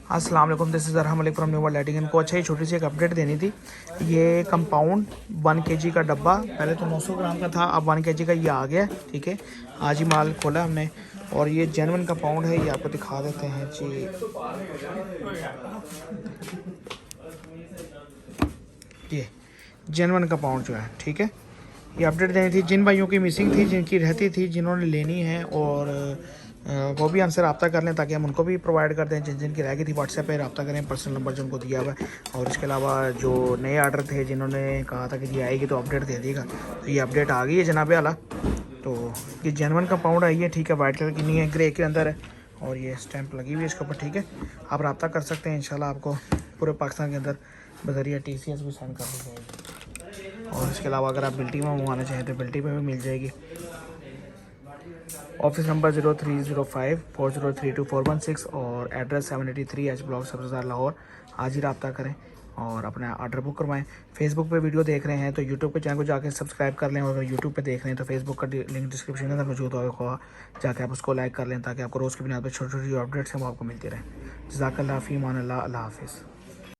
अस्सलाम वालेकुम, this is Arham from New World Lighting. इनको अच्छा ही छोटी सी एक अपडेट देनी थी। ये कंपाउंड 1 kg का डब्बा, पहले तो 900 ग्राम का था, अब 1 kg का ये आ गया। ठीक है, आज ही माल खोला हमने और ये जेन्युइन कंपाउंड है। ये आपको दिखा देते हैं जी। ये जेन्युइन कंपाउंड जो है, ठीक है, ये अपडेट देनी थी। जिन भाइयों की मिसिंग थी, जिनकी रहती थी, जिन्होंने लेनी है, और वो भी हमसे रब्ता कर लें ताकि हम उनको भी प्रोवाइड कर दें। जिन जिनकी रह गई थी व्हाट्सएप पे रब्ता करें, पर्सनल नंबर जो उनको दिया हुआ है। और इसके अलावा जो नए आर्डर थे, जिन्होंने कहा था कि ये आएगी तो अपडेट दे देगा, तो ये अपडेट आ गई है जनाब आला। तो ये जेन्युइन कंपाउंड आई है, ठीक है, वाइट कलर की नहीं है, ग्रे के अंदर है और ये स्टैंप लगी हुई है इसके ऊपर। ठीक है, आप रब्ता कर सकते हैं, इंशाल्लाह आपको पूरे पाकिस्तान के अंदर बजरिया TCS भी सेंड कर दी जाएगी। और इसके अलावा अगर आप बिल्टी में मंगवाना चाहें तो बिल्टी में भी मिल जाएगी। ऑफिस नंबर 0305403241 और address 783 H block Sabzar Lahore. आज ही रब्ता करें और अपना ऑर्डर बुक करवाएं। फेसबुक पे वीडियो देख रहे हैं तो यूट्यूब के चैनल को जाकर सब्सक्राइब कर लें, और अगर यूट्यूब पे देख रहे हैं तो फेसबुक का लिंक डिस्क्रिप्शन के अंदर मौजूद होगा, जाकर आप उसको लाइक कर लें ताकि आपको रोज़ की बुनियाद पर छोटी छोटी अपडेट्स हैं वो आपको मिलती रहें। जज़ाकल्लाह फ़ी मान अल्लाह, अल्लाह हाफ़िज़।